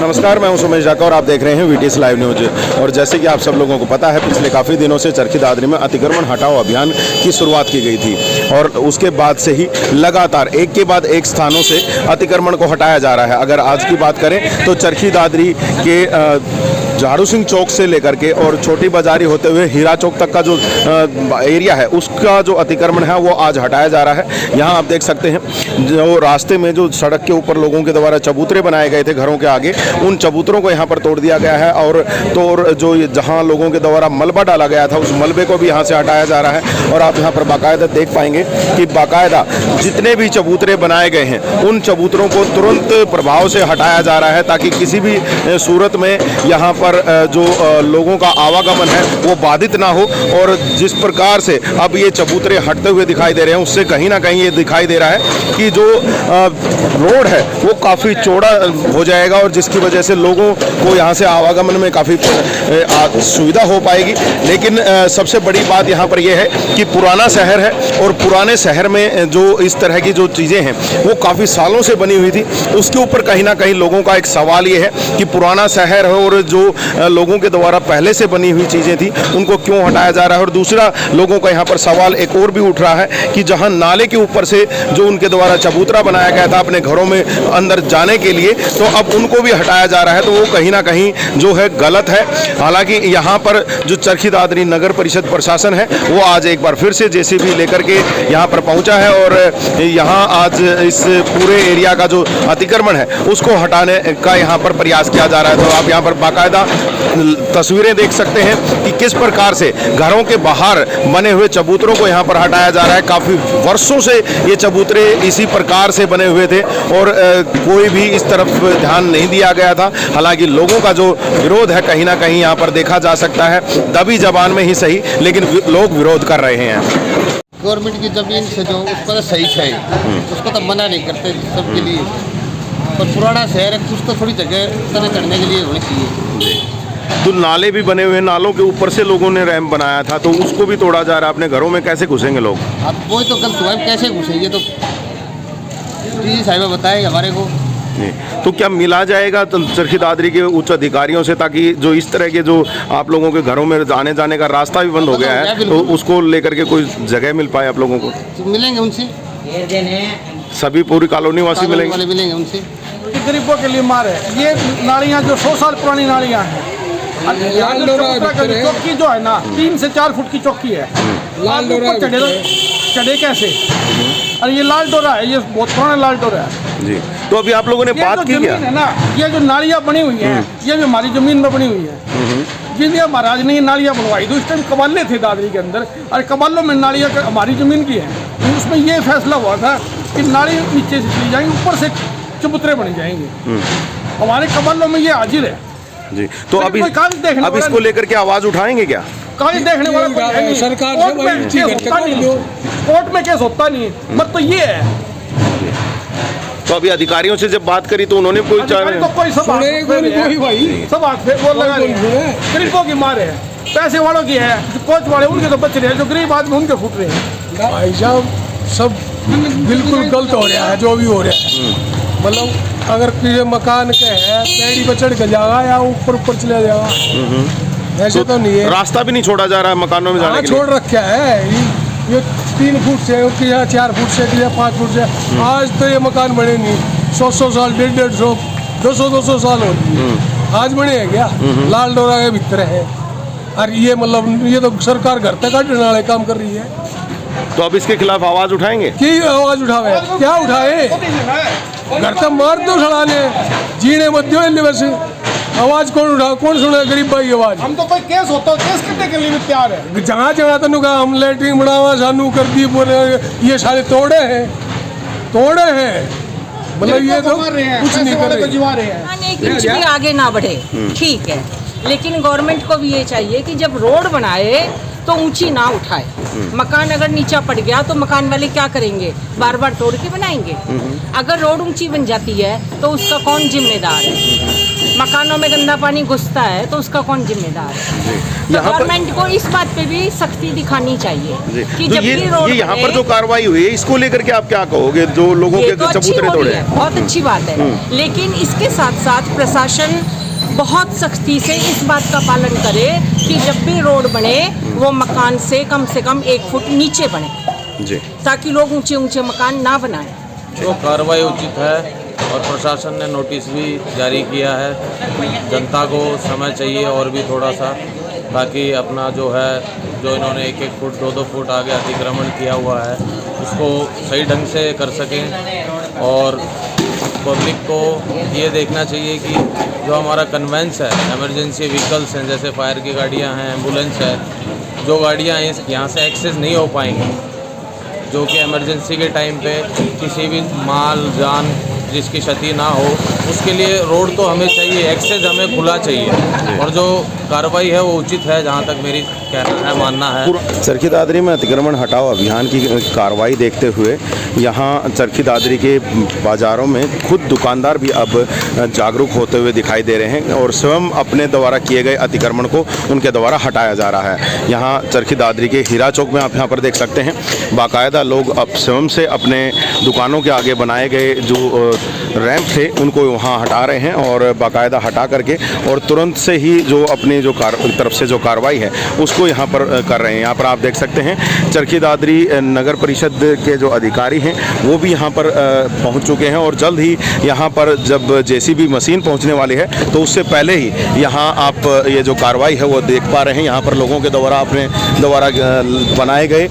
नमस्कार, मैं हूं सुमेश जाका और आप देख रहे हैं वीटीएस लाइव न्यूज। और जैसे कि आप सब लोगों को पता है, पिछले काफ़ी दिनों से चरखी दादरी में अतिक्रमण हटाओ अभियान की शुरुआत की गई थी और उसके बाद से ही लगातार एक के बाद एक स्थानों से अतिक्रमण को हटाया जा रहा है। अगर आज की बात करें तो चरखी दादरी के झाड़ू सिंह चौक से लेकर के और छोटी बाजारी होते हुए हीरा चौक तक का जो एरिया है उसका जो अतिक्रमण है वो आज हटाया जा रहा है। यहाँ आप देख सकते हैं जो रास्ते में जो सड़क के ऊपर लोगों के द्वारा चबूतरे बनाए गए थे घरों के आगे, उन चबूतरों को यहाँ पर तोड़ दिया गया है और जो जहाँ लोगों के द्वारा मलबा डाला गया था उस मलबे को भी यहाँ से हटाया जा रहा है। और आप यहाँ पर बाकायदा देख पाएंगे कि बाकायदा जितने भी चबूतरे बनाए गए हैं उन चबूतरों को तुरंत प्रभाव से हटाया जा रहा है ताकि किसी भी सूरत में यहाँ पर जो लोगों का आवागमन है वो बाधित ना हो। और जिस प्रकार से अब ये चबूतरे हटते हुए दिखाई दे रहे हैं उससे कहीं ना कहीं ये दिखाई दे रहा है कि जो रोड है वो काफ़ी चौड़ा हो जाएगा और जिसकी वजह से लोगों को यहाँ से आवागमन में काफ़ी सुविधा हो पाएगी। लेकिन सबसे बड़ी बात यहाँ पर यह है कि पुराना शहर है और पुराने शहर में जो इस तरह की जो चीज़ें हैं वो काफ़ी सालों से बनी हुई थी, उसके ऊपर कहीं ना कहीं लोगों का एक सवाल ये है कि पुराना शहर है और जो लोगों के द्वारा पहले से बनी हुई चीज़ें थी उनको क्यों हटाया जा रहा है। और दूसरा लोगों का यहाँ पर सवाल एक और भी उठ रहा है कि जहाँ नाले के ऊपर से जो उनके द्वारा चबूतरा बनाया गया था अपने घरों में अंदर जाने के लिए, तो अब उनको भी हटाया जा रहा है, तो वो कहीं ना कहीं जो है गलत है। हालांकि यहाँ पर जो चरखी दादरी नगर परिषद प्रशासन है वो आज एक बार फिर से जेसीबी लेकर के यहाँ पर पहुँचा है और यहाँ आज इस पूरे एरिया का जो अतिक्रमण है उसको हटाने का यहाँ पर प्रयास किया जा रहा है। तो आप यहाँ पर बाकायदा तस्वीरें देख सकते हैं कि किस प्रकार से घरों के बाहर बने हुए चबूतरों को यहाँ पर हटाया जा रहा है। काफ़ी वर्षों से ये चबूतरे इसी प्रकार से बने हुए थे और कोई भी इस तरफ ध्यान नहीं दिया गया था। हालांकि लोगों का जो विरोध है कहीं ना कहीं यहाँ पर देखा जा सकता है, दबी जबान में ही सही, लेकिन लोग विरोध कर रहे हैं। गवर्नमेंट की ज़मीन से जो उसको तो सही है, उसको तो मना नहीं करते सबके लिए, पर पुराना शहर है कुछ तो थोड़ी जगह तरह करने के लिए होनी चाहिए। तो नाले भी बने हुए, नालों के ऊपर से लोगों ने रैंप बनाया था तो उसको भी तोड़ा जा रहा है। अपने घरों में कैसे घुसेंगे लोग? अब वो तो गलत हुआ, कैसे घुसेंगे? तो जी साहिबा बताएंगे हमारे को। तो क्या मिला जाएगा तो चरखी दादरी के उच्च अधिकारियों से ताकि जो इस तरह के जो आप लोगों के घरों में आने जाने का रास्ता भी बंद हो गया है तो उसको लेकर के कोई जगह मिल पाए आप लोगों को? तो मिलेंगे उनसे, सभी पूरी कॉलोनी वासी मिलेंगे उनसे। गरीबों के लिए मार है ये नालियाँ जो 100 साल पुरानी नालियाँ हैं। चौकी जो है ना 3 से 4 फुट की चौकी है, चढ़े कैसे? और ये लाल डोरा है, ये बहुत पुराना लाल डोरा है जी। तो अभी आप लोगों ने बात की क्या है ना, ये जो नालियाँ बनी हुई हैं ये भी हमारी जमीन में बनी हुई है। जिन्हें महाराज ने ये नालियाँ बनवाई तो उस टाइम कबाले थे दादरी के अंदर, और कबालों में नालियाँ हमारी जमीन की है। तो उसमें ये फैसला हुआ था कि नाली नीचे से चली जाएंगी, ऊपर से चबूतरे बन जाएंगे। हमारे कबालों में ये हाजिर है जी। तो अभी अब इसको लेकर के आवाज उठाएंगे क्या? कहीं देखने वाला सरकार कोर्ट में केस होता नहीं, मत तो ये है। तो अभी अधिकारियों से जब बात करी तो उन्होंने कोई सब गरीबों की मार है, पैसे वालों की है, कोच वाले उनके तो बच रहे हैं, जो गरीब आदमी उनके फूट रहे हैं। भाई साहब सब बिल्कुल गलत हो रहा है जो भी हो रहा है। मतलब अगर किसी मकान के है पेड़ी पर चढ़ के जाएगा या ऊपर चले जाएगा, ऐसे तो नहीं है। रास्ता भी नहीं छोड़ा जा रहा है मकानों में जाने के लिए? छोड़ रखा है ये 3 फुट से, उसके यहाँ 4 फुट से, या 5 फुट से। आज तो ये मकान बने नहीं, 100 साल 150 200 साल हो गए, आज बने हैं क्या? लाल डोरा के भीतर है। और ये मतलब ये तो सरकार घर तक काटने वाले काम कर रही है। तो अब इसके खिलाफ आवाज उठाएंगे? की आवाज उठावे? क्या उठाए? घर तक मार दो सड़ाने, जीने मत दो वैसे। आवाज कौन उठा, कौन सुना गरीब भाई आवाज? हम तो कोई केस होता केस करने के लिए भी तैयार है। जहाँ जहाँ तेन कहा हम लेटरिन बनावा सानू कर दी, बोले ये सारे तोड़े हैं। मतलब ये तो कुछ नहीं कर रहे, कुछ भी आगे ना बढ़े, ठीक है। लेकिन गवर्नमेंट को भी ये चाहिए कि जब रोड बनाए तो ऊंची ना उठाए। मकान अगर नीचा पड़ गया तो मकान वाले क्या करेंगे? बार बार तोड़ के बनाएंगे। अगर रोड ऊंची बन जाती है तो उसका कौन जिम्मेदार है? मकानों में गंदा पानी घुसता है तो उसका कौन जिम्मेदार है? तो यहाँ पर- गवर्नमेंट को इस बात पे भी सख्ती दिखानी चाहिए कि तो जब भी रोड ये यहाँ पर बने- जो कार्रवाई हुई है इसको लेकर के आप क्या कहोगे, जो लोगों ये के तो अच्छी चबूतरे हो रही तोड़े है, हैं? बहुत अच्छी बात है, लेकिन इसके साथ साथ प्रशासन बहुत सख्ती से इस बात का पालन करे कि जब भी रोड बने वो मकान से कम 1 फुट नीचे बने, जी ताकि लोग ऊंचे ऊंचे मकान ना बनाएं। तो कार्रवाई उचित है और प्रशासन ने नोटिस भी जारी किया है। जनता को समय चाहिए और भी थोड़ा सा, ताकि अपना जो है जो इन्होंने 1-1 फुट 2-2 फुट आगे अतिक्रमण किया हुआ है उसको सही ढंग से कर सकें। और पब्लिक को ये देखना चाहिए कि जो हमारा कन्वेंस है, इमरजेंसी व्हीकल्स हैं जैसे फायर की गाड़ियाँ हैं, एम्बुलेंस है, जो गाड़ियाँ यहाँ से एक्सेस नहीं हो पाएंगी, जो कि इमरजेंसी के टाइम पे किसी भी माल जान जिसकी क्षति ना हो, उसके लिए रोड तो हमें चाहिए, एक्सेस हमें खुला चाहिए। और जो कार्रवाई है वो उचित है, जहाँ तक मेरी कहना है, मानना है। चरखी दादरी में अतिक्रमण हटाओ अभियान की कार्रवाई देखते हुए यहाँ चरखी दादरी के बाज़ारों में खुद दुकानदार भी अब जागरूक होते हुए दिखाई दे रहे हैं और स्वयं अपने द्वारा किए गए अतिक्रमण को उनके द्वारा हटाया जा रहा है। यहाँ चरखी दादरी के हीरा चौक में आप यहाँ पर देख सकते हैं, बाकायदा लोग अब स्वयं से अपने दुकानों के आगे बनाए गए जो रैंप थे उनको वहाँ हटा रहे हैं और बाकायदा हटा करके और तुरंत से ही जो अपनी जो तरफ से जो कार्रवाई है उसको यहाँ पर कर रहे हैं। यहाँ पर आप देख सकते हैं चरखी दादरी नगर परिषद के जो अधिकारी हैं वो भी यहाँ पर पहुँच चुके हैं और जल्द ही यहाँ पर जब जेसीबी मशीन पहुँचने वाली है तो उससे पहले ही यहाँ आप ये जो कार्रवाई है वो देख पा रहे हैं। यहाँ पर लोगों के द्वारा अपने द्वारा बनाए गए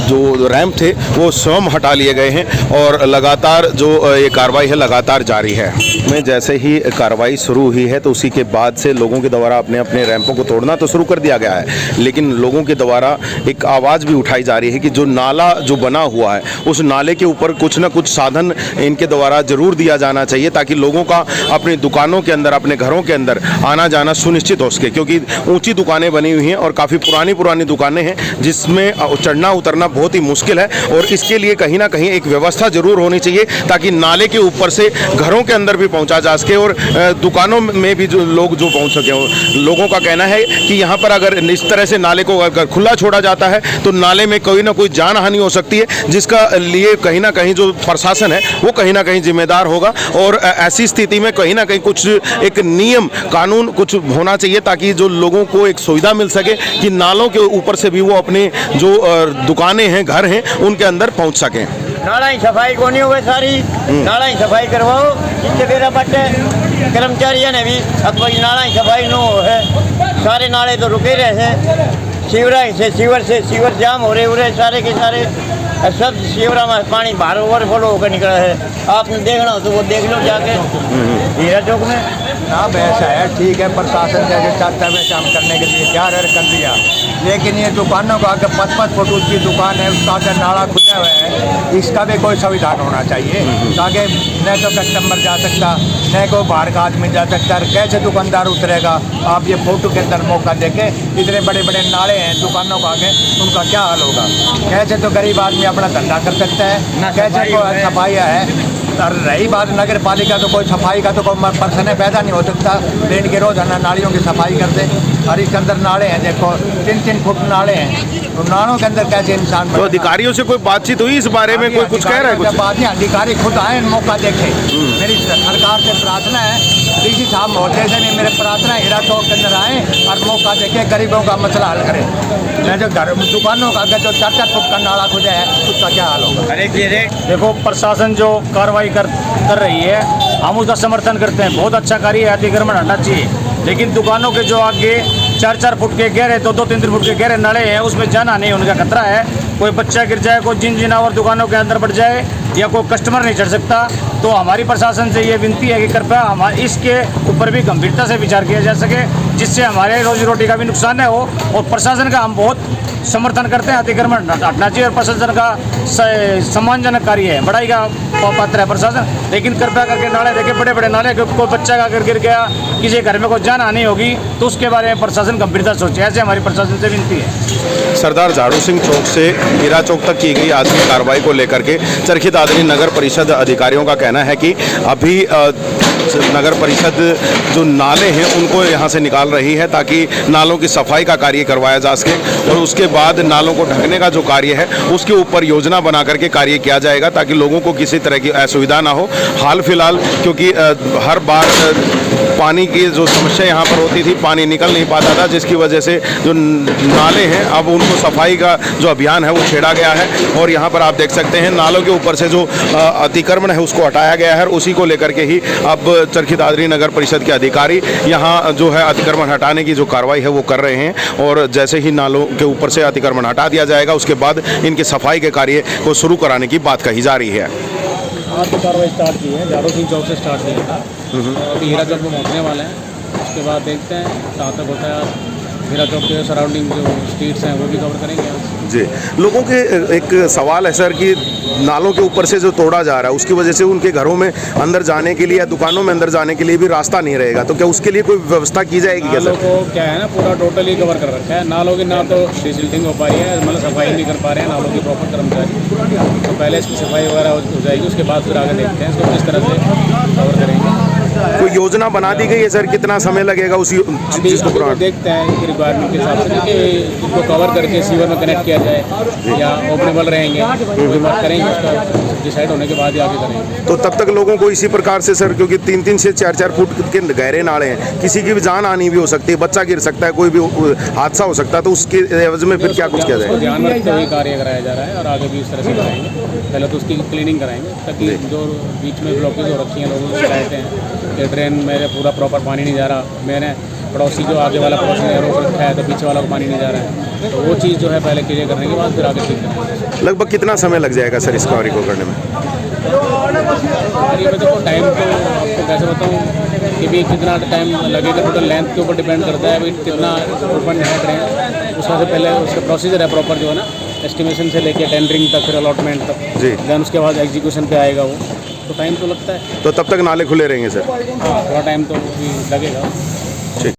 जो रैंप थे वो स्वयं हटा लिए गए हैं और लगातार जो ये कार्रवाई है लगातार जारी है। में जैसे ही कार्रवाई शुरू हुई है तो उसी के बाद से लोगों के द्वारा अपने अपने रैंपों को तोड़ना तो शुरू कर दिया गया है, लेकिन लोगों के द्वारा एक आवाज़ भी उठाई जा रही है कि जो नाला जो बना हुआ है उस नाले के ऊपर कुछ ना कुछ साधन इनके द्वारा जरूर दिया जाना चाहिए ताकि लोगों का अपनी दुकानों के अंदर अपने घरों के अंदर आना जाना सुनिश्चित हो सके, क्योंकि ऊंची दुकानें बनी हुई हैं और काफ़ी पुरानी दुकानें हैं जिसमें चढ़ना उतरना बहुत ही मुश्किल है और इसके लिए कहीं ना कहीं एक व्यवस्था जरूर होनी चाहिए ताकि नाले के ऊपर से घरों के अंदर भी पहुंचा जा सके और दुकानों में भी जो लोग जो पहुंच सके। लोगों का कहना है कि यहाँ पर अगर इस तरह से नाले को अगर खुला छोड़ा जाता है तो नाले में कोई ना कोई जान हानि हो सकती है, जिसका लिए कहीं ना कहीं जो प्रशासन है वो कहीं ना कहीं जिम्मेदार होगा और ऐसी स्थिति में कहीं ना कहीं कुछ एक नियम कानून कुछ होना चाहिए ताकि जो लोगों को एक सुविधा मिल सके कि नालों के ऊपर से भी वो अपने जो दुकानें हैं घर हैं उनके अंदर पहुँच सकें। नाला की सफाई कोनी हो गई सारी, नाला की सफाई करवाओ जिससे मेरा बटे कर्मचारियों ने भी अब कोई नाला की सफाई न हो है, सारे नाले तो रुके रहे हैं, सीवर जाम हो रहे सारे के सारे, सब सीवरा में पानी बाहर ओवरफ्लो होकर निकला है। आपने देखना हो तो वो देख लो जाके हीरा चौक में। हाँ ऐसा है, ठीक है, प्रशासन जैसे चाहता है काम करने के लिए क्या कर दिया, लेकिन ये दुकानों का अगर 5-5 फुट ऊंची दुकान है उसका अगर नाला खुला हुआ है इसका भी कोई संविधान होना चाहिए ताकि न तो कस्टमर जा सकता न कोई बाहर का आदमी जा सकता। कैसे दुकानदार उतरेगा? आप ये फोटो के अंदर मौका देके इतने बड़े बड़े नाले हैं दुकानों को आगे, उनका क्या हाल होगा? कैसे तो गरीब आदमी अपना धंधा कर सकता है, कैसे कोई सफाई है? और रही बात नगर पालिका तो कोई सफाई का तो कोई पर्सन पैदा नहीं हो सकता, लेकिन के रोज नालियों की सफाई कर दे। और इसके अंदर नाले हैं, देखो 3-3 फुट नाले हैं, तो नालों के अंदर कैसे इंसान तो अधिकारियों से कोई बातचीत हुई इस बारे में? कोई कुछ कह रहा है? कुछ बात नहीं, अधिकारी खुद आए मौका देखे। मेरी सरकार से प्रार्थना है, डीसी साहब महोदय से भी मेरे प्रार्थना हीरा चौक के अंदर आए और मौका देखे गरीबों का मसला हल करें। मैं जो घर दुकानों का अगर जो 4-4 फुट का नाला खुदा है उसका क्या हाल होगा? देखो प्रशासन जो कार्रवाई कर रही है हम उसका समर्थन करते हैं, बहुत अच्छा कार्य है, अतिक्रमण हटना चाहिए, लेकिन दुकानों के जो आगे 4-4 फुट के गहरे 2-3 फुट के गहरे नाले हैं उसमें जाना नहीं, उनका खतरा है, कोई बच्चा गिर जाए, कोई जिनावर दुकानों के अंदर बढ़ जाए या कोई कस्टमर नहीं चढ़ सकता। तो हमारी प्रशासन से ये विनती है कि कृपया हमारे इसके ऊपर भी गंभीरता से विचार किया जा सके, जिससे हमारे रोजी रोटी का भी नुकसान न हो। और प्रशासन का हम बहुत समर्थन करते हैं, अतिक्रमण हटना चाहिए और प्रशासन का सम्मानजनक कार्य है, बड़ाई का पात्र है प्रशासन, लेकिन कृपया करके नाले देखे, बड़े बड़े नाले, कोई बच्चा का अगर गिर गया, किसी घर में कोई जान हानि होगी तो उसके बारे में प्रशासन गंभीरता सोचे, ऐसे हमारी प्रशासन से विनती है। सरदार झाड़ू सिंह चौक से हीरा चौक तक की गई आज की कार्रवाई को लेकर के चरखी दादरी नगर परिषद अधिकारियों का कहना है कि अभी नगर परिषद जो नाले हैं उनको यहाँ से निकाल रही है ताकि नालों की सफाई का कार्य करवाया जा सके और उसके बाद नालों को ढकने का जो कार्य है उसके ऊपर योजना बना करके कार्य किया जाएगा ताकि लोगों को किसी तरह की असुविधा ना हो। हाल फिलहाल क्योंकि हर बार पानी की जो समस्या यहाँ पर होती थी, पानी निकल नहीं पाता था, जिसकी वजह से जो नाले हैं अब उनको सफाई का जो अभियान है वो छेड़ा गया है और यहाँ पर आप देख सकते हैं नालों के ऊपर से जो अतिक्रमण है उसको हटाया गया है और उसी को लेकर के ही अब चरखी दादरी नगर परिषद के अधिकारी यहाँ जो है अतिक्रमण हटाने की जो कार्रवाई है वो कर रहे हैं और जैसे ही नालों के ऊपर से अतिक्रमण हटा दिया जाएगा उसके बाद इनकी सफाई के कार्य को शुरू कराने की बात कही जा रही है। आज तो कार्रवाई स्टार्ट की है, जाडो सिंह चौक से स्टार्ट किया था, अभी हीरा चौक में पहुँचने वाले हैं। उसके बाद देखते हैं कहाँ तक होता है। हीरा चौक के सराउंडिंग जो स्ट्रीट्स हैं वो भी कवर करेंगे जी। लोगों के एक सवाल है सर कि नालों के ऊपर से जो तोड़ा जा रहा है उसकी वजह से उनके घरों में अंदर जाने के लिए या दुकानों में अंदर जाने के लिए भी रास्ता नहीं रहेगा, तो क्या उसके लिए कोई व्यवस्था की जाएगी क्या नालों सर? को क्या है ना, पूरा टोटली कवर कर रखा है। नालों की ना तो डिसिल्टिंग हो पा रही है, मतलब सफाई नहीं कर पा रहे हैं नालों की प्रॉपर कर्मचारी। तो पहले इसकी सफाई वगैरह हो जाएगी, उसके बाद फिर आगे देखते हैं इसको किस तरह से कवर करेंगे। कोई योजना बना दी गई है सर, कितना समय लगेगा उसी चीज़ को अभी देखते हैं रिक्वायरमेंट के हिसाब से कि इसको कवर करके सीवर में कनेक्ट किया जाए या ओपनेबल रहेंगे, कोई बात करेंगे, उसका डिसाइड होने के बाद ही आगे करेंगे। तो तब तक लोगों को इसी प्रकार से सर, क्योंकि 3-3 से 4-4 फुट के गहरे नाले हैं, किसी की भी जान आनी भी हो सकती है, बच्चा गिर सकता है, कोई भी हादसा हो सकता है, तो उसके एवज में फिर क्या कुछ किया जाएगा? ध्यान में रखते हुए कार्य कराया जा रहा है और आगे भी इस तरह से कराएंगे। पहले तो उसकी क्लीनिंग कराएंगे ताकि जो बीच में ब्लॉकेज हो रखी हैं लोगों की शिकायतें हैं कि ड्रेन मेरे पूरा प्रॉपर पानी नहीं जा रहा, मैंने पड़ोसी जो आगे वाला पड़ोसी ने रोक रखा है तो पीछे वाला को पानी नहीं जा रहा है, तो वो चीज़ जो है पहले क्लियर करने के बाद फिर आगे ठीक करेंगे। लगभग कितना समय लग जाएगा सर इस कार्य को करने में? ये मैं देखो टाइम तो आपको कैसे बताऊँ कि भी कितना टाइम लगेगा, टोटल लेंथ के ऊपर डिपेंड करता है, अभी कितना ओपन है ट्रेन, उसका से पहले उसका प्रोसीजर है प्रॉपर जो है ना, एस्टिमेशन से लेके टेंडरिंग तक, फिर अलॉटमेंट तक जी, देन उसके बाद एग्जीक्यूशन पे आएगा वो, तो टाइम तो लगता है। तो तब तक नाले खुले रहेंगे सर? हाँ, थोड़ा टाइम तो भी लगेगा।